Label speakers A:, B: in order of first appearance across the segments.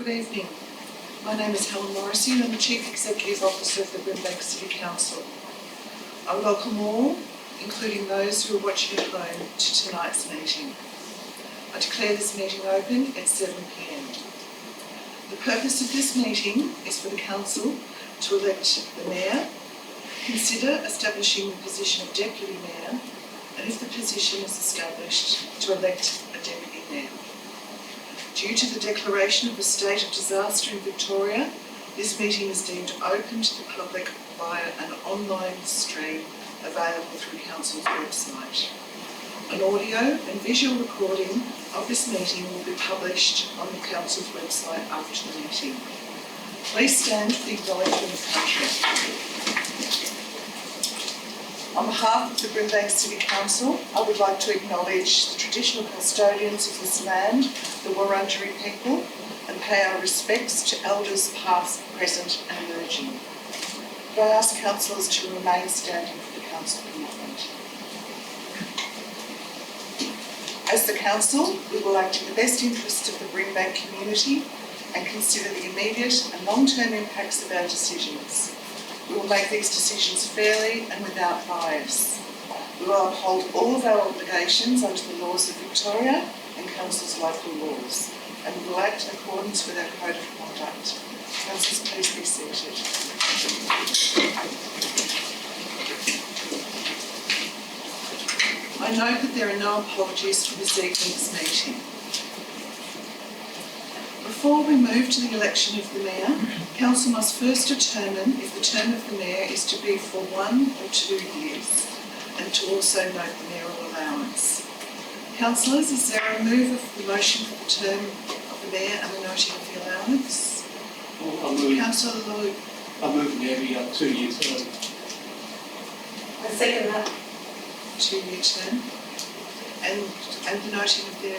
A: Good evening. My name is Helen Morrissey and I'm the Chief Executive Officer of the Brimbank City Council. I welcome all, including those who are watching at home, to tonight's meeting. I declare this meeting open at 7 p.m. The purpose of this meeting is for the Council to elect the Mayor, consider establishing the position of Deputy Mayor, and if the position is established, to elect a Deputy Mayor. Due to the declaration of a state of disaster in Victoria, this meeting is deemed open to the public via an online stream available through Council's website. An audio and visual recording of this meeting will be published on the Council's website after the meeting. Please stand for the acknowledgement of country. On behalf of the Brimbank City Council, I would like to acknowledge the traditional custodians of this land, the Wurundjeri people, and pay our respects to elders past, present and emerging. Could I ask councillors to remain standing for the council commitment? As the council, we will act in the best interests of the Brimbank community and consider the immediate and long-term impacts of our decisions. We will make these decisions fairly and without bias. We will uphold all of our obligations under the laws of Victoria and Council's local laws, and we will act in accordance with our code of conduct. Councillors, please be seated. I note that there are no apologies for this evening's meeting. Before we move to the election of the Mayor, Council must first determine if the term of the Mayor is to be for 1 or 2 years, and to also note the mayoral allowance. Councillors, is there a move of the motion for the term of the Mayor and the noting of the allowance? Councillor Lou.
B: I move the Mayor be 2 year term.
C: I second that.
A: 2-year term. And the noting of the...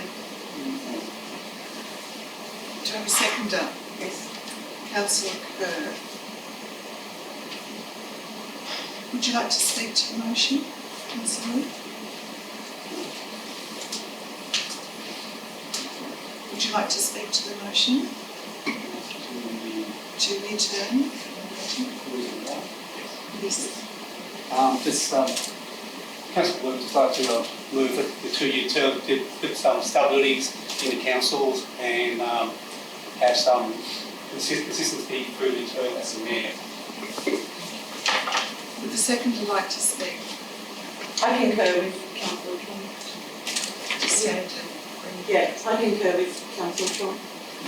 A: Do I have a seconder?
C: Yes.
A: Councillor Kerr. Would you like to speak to the motion, Councillor? Would you like to speak to the motion? 2-year term? Yes.
B: Council would like to move the 2-year term to put some stabilities in the councils and have some consistency through the term as the Mayor.
A: Would the seconder like to speak?
C: I concur with Councillor Trump. Yeah, I concur with Councillor Trump.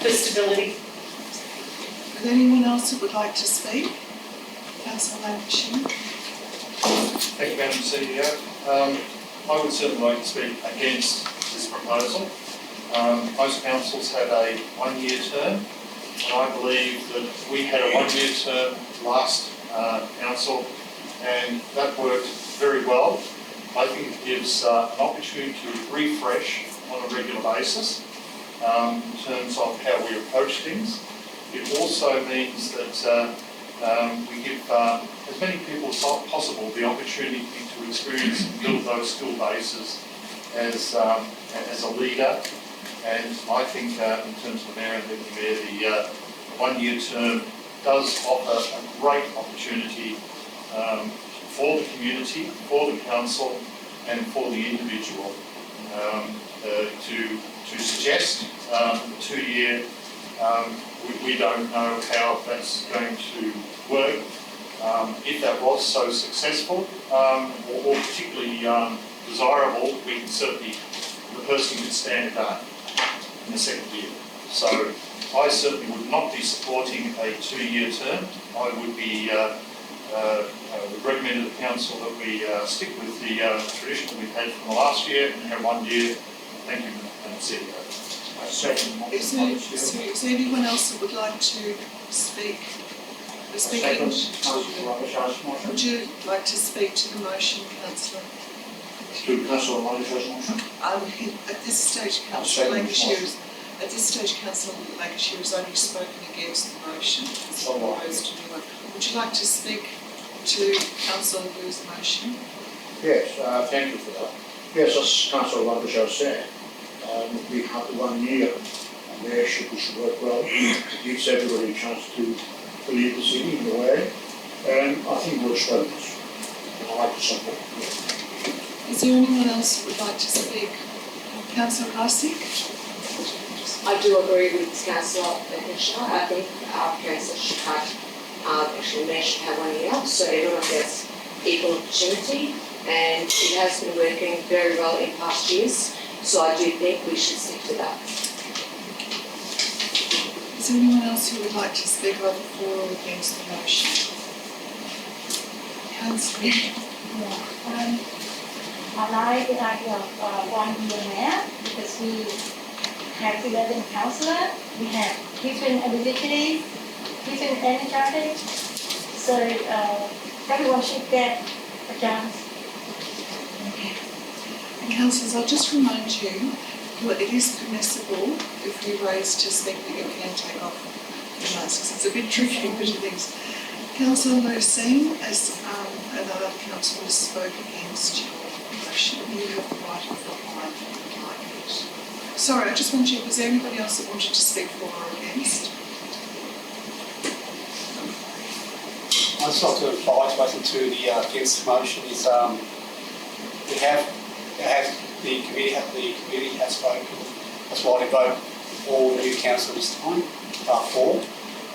C: For stability.
A: Is there anyone else that would like to speak? Councillor Lancashire.
D: Thank you, Madam CEO. I would certainly like to speak against this proposal. Most councils have a 1-year term, and I believe that we had a 1-year term last council, and that worked very well. I think it gives an opportunity to refresh on a regular basis in terms of how we approach things. It also means that we give as many people as possible the opportunity to experience and build those skill bases as a leader. And I think in terms of the Mayor and Deputy Mayor, the 1-year term does offer a great opportunity for the community, for the council and for the individual to suggest the 2-year. We don't know how that's going to work. If that was so successful or particularly desirable, we can certainly, the person could stand down in the second year. So I certainly would not be supporting a 2-year term. I would be would recommend to the council that we stick with the tradition that we've had from the last year and have 1 year. Thank you, Madam CEO.
A: Is there anyone else that would like to speak? Would you like to speak to the motion, Councillor? At this stage, Councillor Lancashire has only spoken against the motion as opposed to the one. Would you like to speak to Councillor Liu's motion?
E: Yes, thank you for that. Yes, as Councillor Lancashire said, we have 1 year mayorship should work well. It gives everybody a chance to lead the city in a way, and I think it works well. And I like to support it.
A: Is there anyone else who would like to speak? Councillor Harsik?
F: I do agree with Councillor Commissioner. I think our council should have, actually the mayor should have 1 year, so everyone gets equal opportunity. And it has been working very well in past years, so I do think we should stick to that.
A: Is there anyone else who would like to speak either for or against the motion? Councillor?
G: Yeah, I like the idea of 1 year mayor because we have 11 councillors, we have different abilities, different energy, so everyone should get a chance.
A: And councillors, I'll just remind you that it is permissible if you raise to speak that you can take off your masks. It's a bit tricky with things. Councillor Lucene, as another councillor spoke against your motion, you have the right of reply if you would like it. Sorry, I just want to check, was there anybody else that wanted to speak for or against?
B: I just like to reply to the against motion is the committee has spoken. That's why they vote all new council this time for.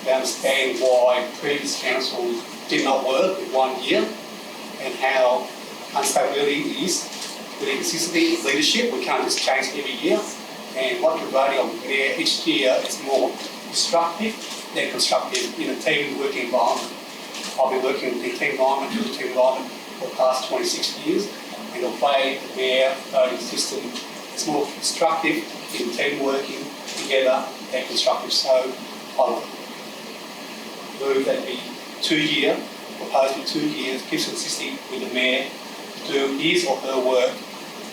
B: They understand why previous councils did not work with 1 year and how instability is with consistency of leadership. We can't just change every year. And what we're voting on there each year is more destructive than constructive in a team working environment. I've been working in a team environment, for the past 26 years, and the way the mayor voting system is more constructive in team working together than constructive. So I move that be 2 year, proposed to be 2 years, gives consistency with the mayor to do his or her work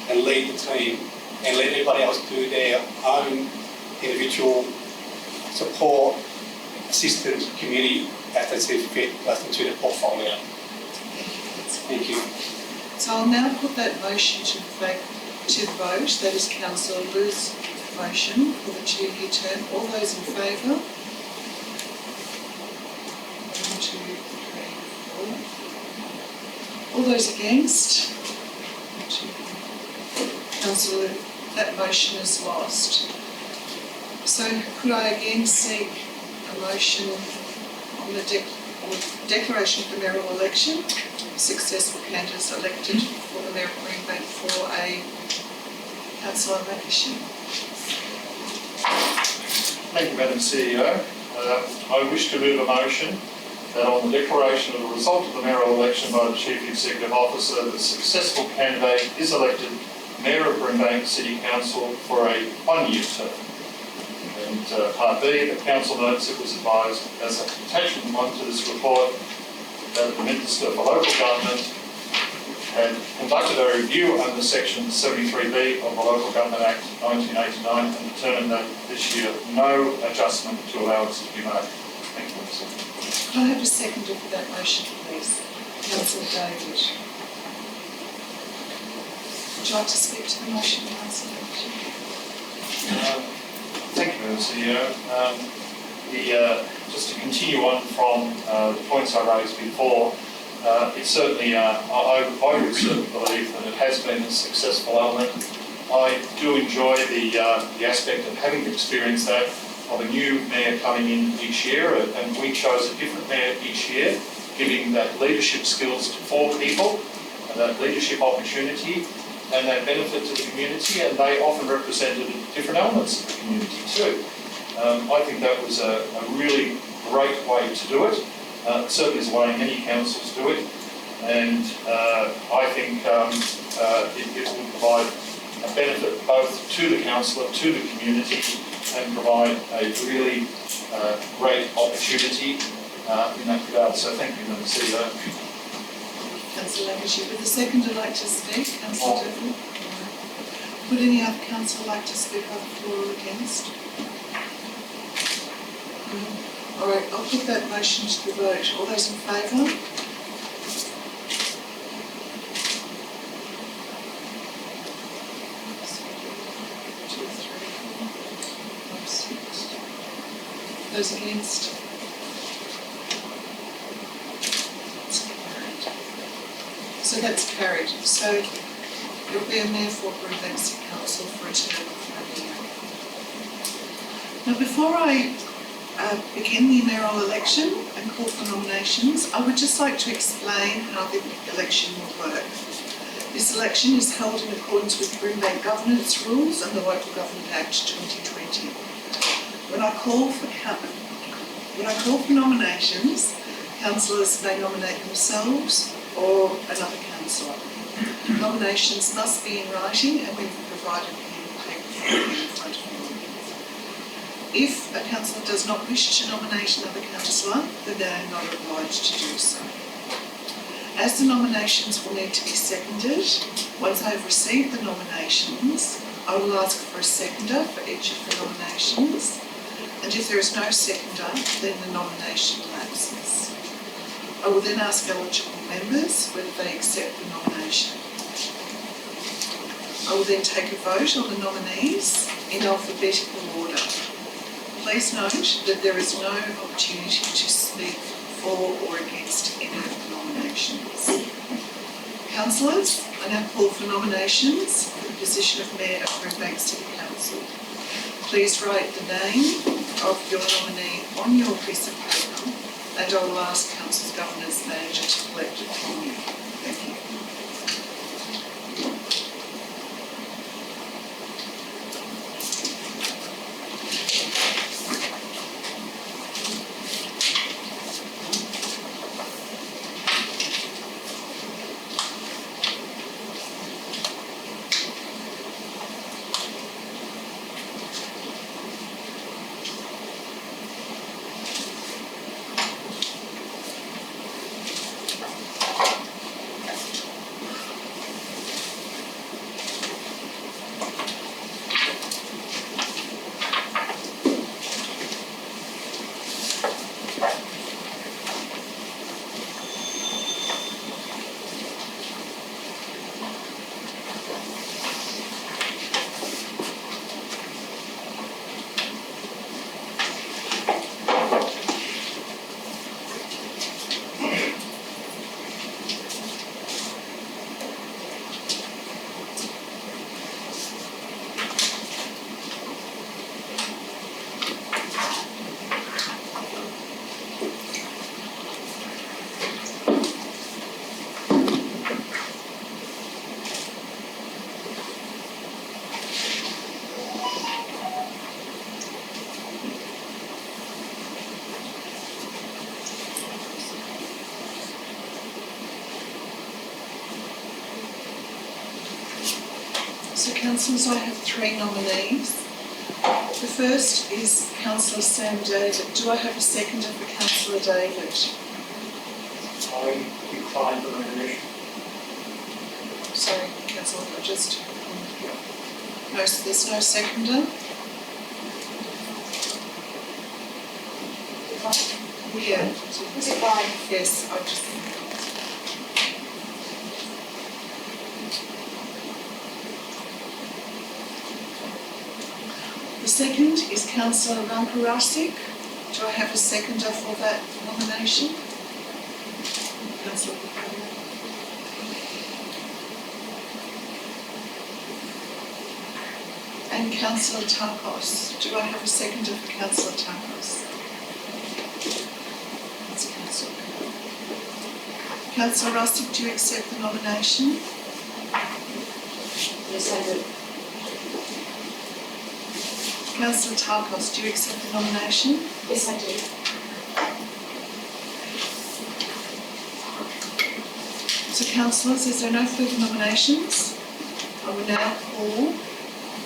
B: and lead the team and let everybody else do their own individual support, assistance, community as they see fit into their portfolio. Thank you.
A: So I'll now put that motion to the vote. That is Councillor Liu's motion for the 2 year term. All those in favour? 1, 2, 3, 4. All those against? 1, 2. Councillor, that motion is lost. So could I again seek a motion on the declaration of the mayoral election? Successful candidates elected for the Mayor of Brimbank for a councillor membership.
D: Thank you, Madam CEO. I wish to move a motion that on the declaration of the result of the mayoral election by the Chief Executive Officer, the successful candidate is elected Mayor of Brimbank City Council for a 1 year term. And Part B, the Council notes it was advised as attachment 1 to this report that the Minister for Local Government had conducted a review under Section 73B of the Local Government Act 1989 and determined that this year no adjustment to allowance to be made. Thank you, Minister.
A: Could I have a seconder for that motion, please? Councillor David. Would you like to speak to the motion, Councillor?
D: Thank you, Madam CEO. Just to continue on from the points I raised before, it's certainly, I would certainly believe that it has been a successful element. I do enjoy the aspect of having experienced that of a new mayor coming in each year, and we chose a different mayor each year, giving that leadership skills to 4 people, and that leadership opportunity, and that benefit to the community, and they often represented different elements of the community too. I think that was a really great way to do it. It certainly is the way many councils do it, and I think it will provide a benefit both to the councillor, to the community, and provide a really great opportunity in that regard. So thank you, Madam CEO.
A: Councillor Lancashire. Would the seconder like to speak? Councillor Devlin? Would any other councillor like to speak either for or against? All right, I'll put that motion to the vote. All those in favour? Two, three, 4, 5, 6. Those against? That's carried. So that's carried. So you'll be a mayor for Brimbank City Council for a term of 1 year. Now, before I begin the mayoral election and call for nominations, I would just like to explain how the election will work. This election is held in accordance with Brimbank governance rules and the Local Government Act 2020. When I call for nominations, councillors may nominate themselves or another councillor. Nominations must be in writing and we've provided pen and paper in front of you. If a councillor does not wish to nominate another councillor, then they are not obliged to do so. As the nominations will need to be seconded, once I have received the nominations, I will ask for a seconder for each of the nominations, and if there is no seconder, then the nomination lapses. I will then ask eligible members whether they accept the nomination. I will then take a vote on the nominees in alphabetical order. Please note that there is no opportunity to speak for or against any of the nominations. Councillors, I now call for nominations for the position of Mayor of Brimbank City Council. Please write the name of your nominee on your piece of paper and I will ask Council's Governance Manager to collect it from you. Thank you. So councillors, I have 3 nominees. The first is Councillor Sam David. Do I have a seconder for Councillor David?
E: I decline the nomination.
A: Sorry, Councillor, I just... No, so there's no seconder? Yeah.
G: Is it fine?
A: Yes, I just... The second is Councillor Ramparasik. Do I have a seconder for that nomination? Councillor Buchanan. And Councillor Takos. Do I have a seconder for Councillor Takos? That's Councillor Buchanan. Councillor Russick, do you accept the nomination?
F: Yes, I do.
A: Councillor Takos, do you accept the nomination?
F: Yes, I do.
A: So councillors, is there no further nominations? I will now call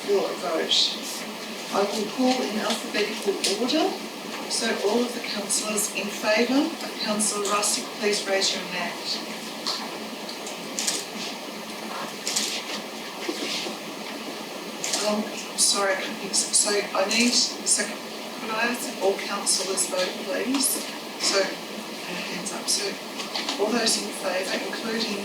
A: for a vote. I will call in alphabetical order. So all of the councillors in favour of Councillor Russick, please raise your hand. Sorry, I can't think. So I need, so could I ask all councillors vote, please? So, hands up. So all those in favour, including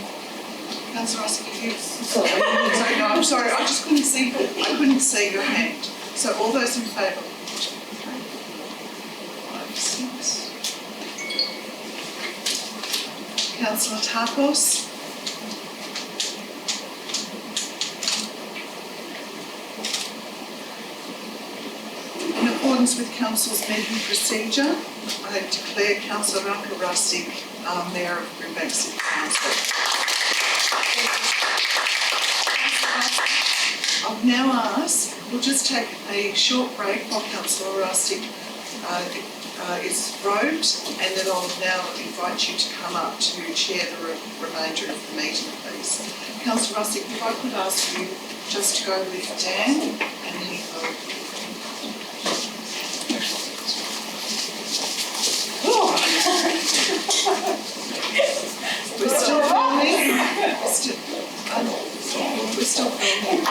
A: Councillor Russick, if you...
F: Sorry.
A: Sorry, no, I'm sorry, I just couldn't see your hand. So all those in favour? Councillor Tapos. In accordance with Council's meeting procedure, I declare Councillor Raka Rustic Mayor of Brimbank City Council. I'll now ask, we'll just take a short break while Councillor Rustic is robed, and then I'll now invite you to come up to chair the remainder of the meeting, please. Councillor Rustic, if I could ask you just to go with Dan and he will. We're still filming. We're still filming.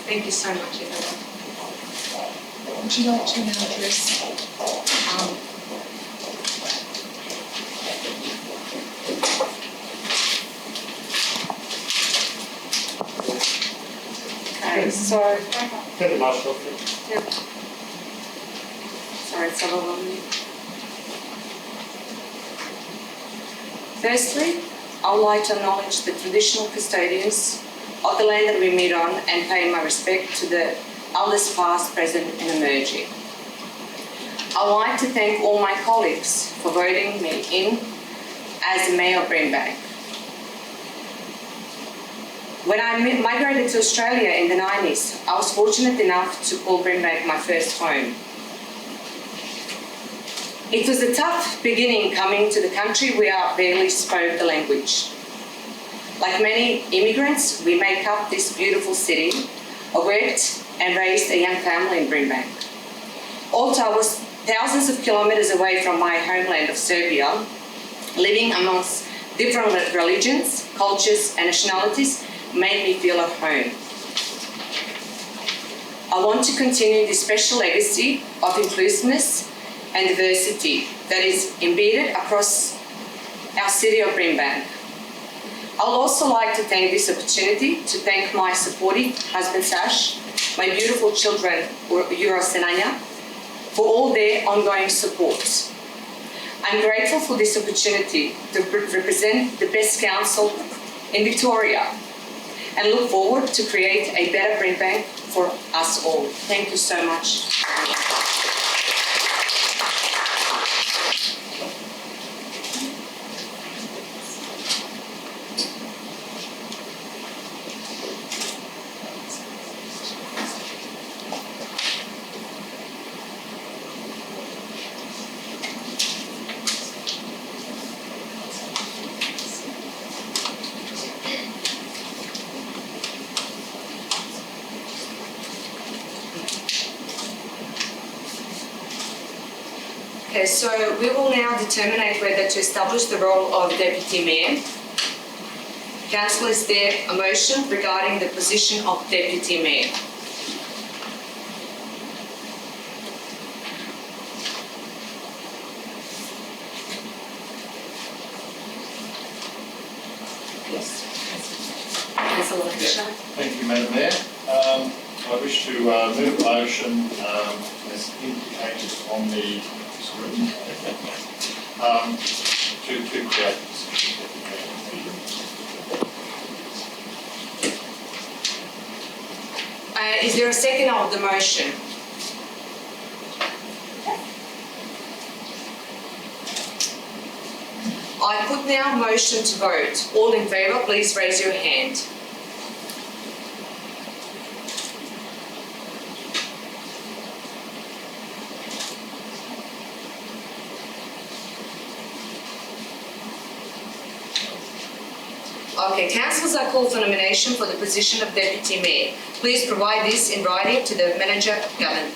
F: Thank you so much, everyone.
A: Would you like to now address?
C: Okay, so
E: Get the mask off.
F: Yep. Sorry, it's overwhelming. Firstly, I would like to acknowledge the traditional custodians of the land that we meet on and pay my respect to the elders past, present and emerging. I would like to thank all my colleagues for voting me in as the Mayor of Brimbank. When I migrated to Australia in the 90s, I was fortunate enough to call Brimbank my first home. It was a tough beginning coming to the country where I barely spoke the language. Like many immigrants, we make up this beautiful city. I worked and raised a young family in Brimbank. Although I was thousands of kilometres away from my homeland of Serbia, living amongst different religions, cultures and nationalities made me feel at home. I want to continue this special legacy of inclusiveness and diversity that is embedded across our city of Brimbank. I would also like to take this opportunity to thank my supportive husband Sash, my beautiful children Euros and Anya, for all their ongoing support. I'm grateful for this opportunity to represent the best council in Victoria and look forward to create a better Brimbank for us all. Thank you so much. Okay, so we will now determine whether to establish the role of Deputy Mayor. Council, is there a motion regarding the position of Deputy Mayor? Yes. Councillor Fisher.
D: Thank you, Madam Mayor. I wish to move a motion as indicated on the screen to create this.
F: Is there a second of the motion? I put now motion to vote. All in favour, please raise your hand. Okay, councillors are called for nomination for the position of Deputy Mayor. Please provide this in writing to the Manager of Government.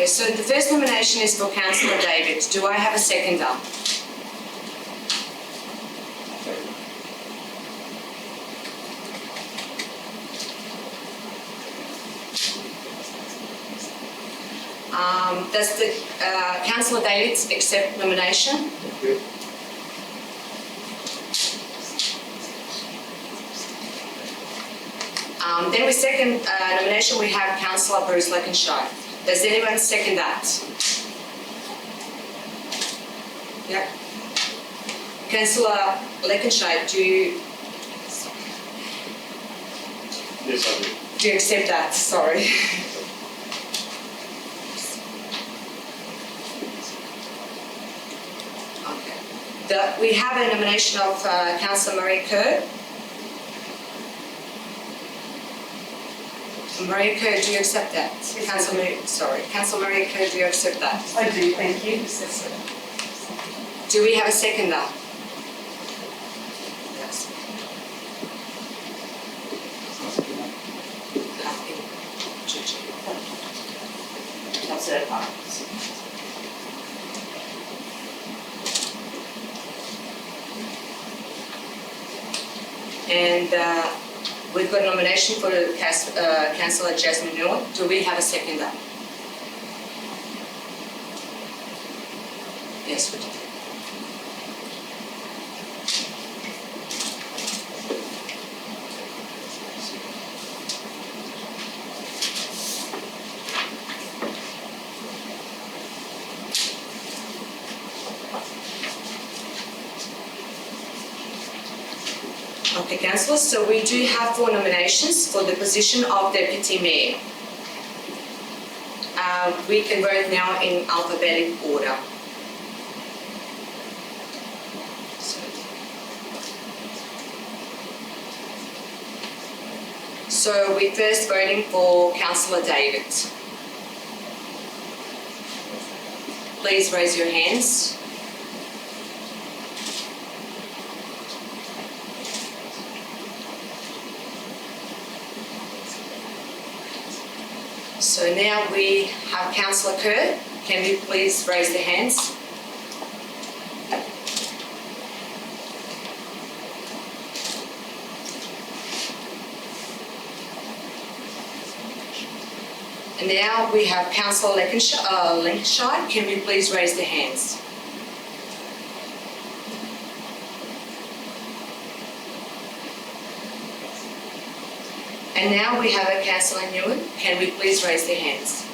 F: Okay, so the first nomination is for Councillor David. Do I have a seconder? Does the Councillor David accept nomination?
E: Okay.
F: Then with second nomination, we have Councillor Bruce Leckenshire. Does anyone second that? Yep. Councillor Leckenshire, do you
D: Yes, I do.
F: Do you accept that? Sorry. Okay. We have a nomination of Councillor Marie Kerr. Marie Kerr, do you accept that? Councillor Marie Kerr, do you accept that?
C: I do, thank you.
F: Do we have a seconder? Yes.
C: Councillor Park.
F: And we've got a nomination for Councillor Jasmine Newell. Do we have a seconder? Yes, we do. Okay, councillors, so we do have 4 nominations for the position of Deputy Mayor. We can vote now in alphabetic order. So we're first voting for Councillor David. Please raise your hands. So now we have Councillor Kerr. Can you please raise the hands? And now we have Councillor Lancashire. Can you please raise the hands? And now we have a Councillor Newman. Can we please raise their hands?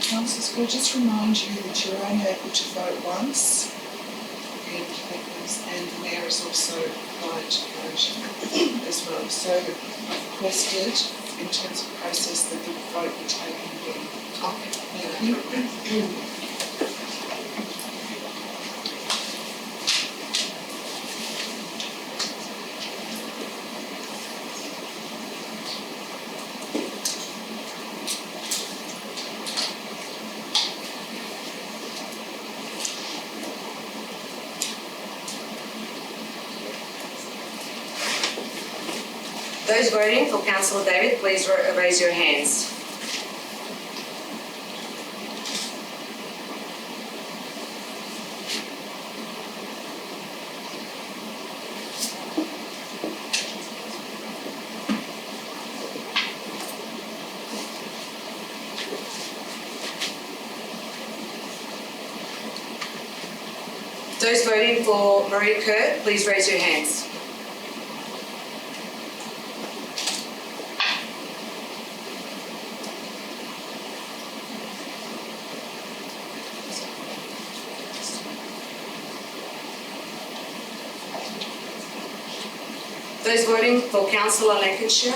A: Councillors, could I just remind you that you're only able to vote once, and the Mayor is also required to vote as well. So I've requested, in terms of process, that the vote be taken again. Thank you.
F: Those voting for Councillor David, please raise your hands. Those voting for Marie Kerr, please raise your hands. Those voting for Councillor Lancashire.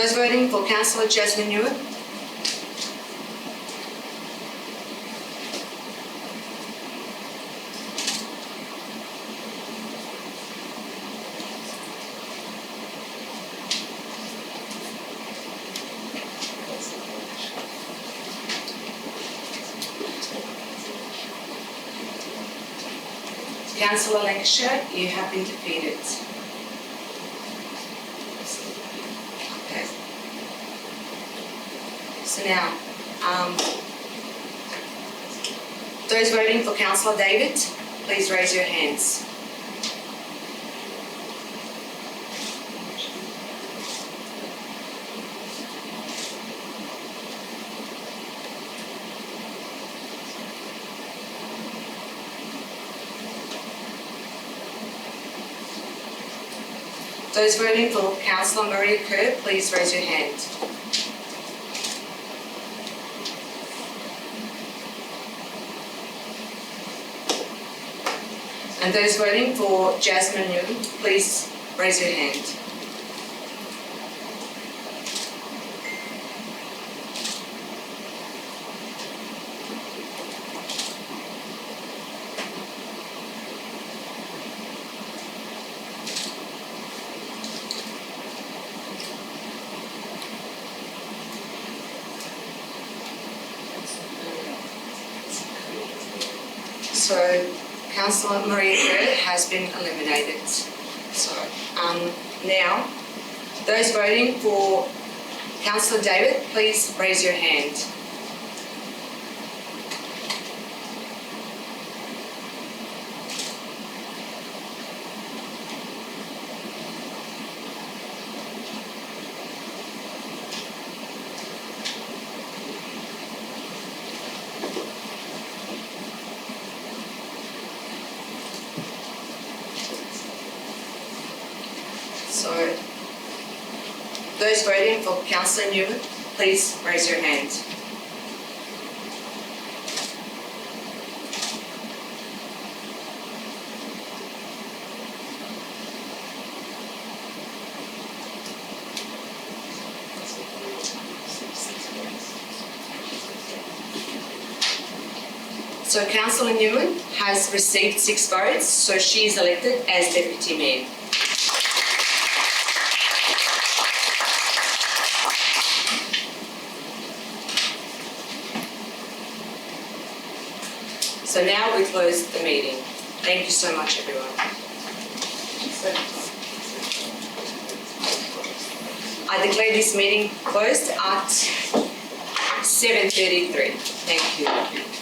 F: Those voting for Councillor Jasmine Newman. Councillor Lancashire, you have been defeated. Okay. So now, those voting for Councillor David, please raise your hands. Those voting for Councillor Maria Kerr, please raise your hand. And those voting for Jasmine Newton, please raise your hand. So Councillor Maria Kerr has been eliminated. So now, those voting for Councillor David, please raise your hand. So, those voting for Councillor Newman, please raise your hand. So Councillor Newman has received 6 votes, so she is elected as Deputy Mayor. So now we close the meeting. Thank you so much, everyone. I declare this meeting closed at 7:33. Thank you.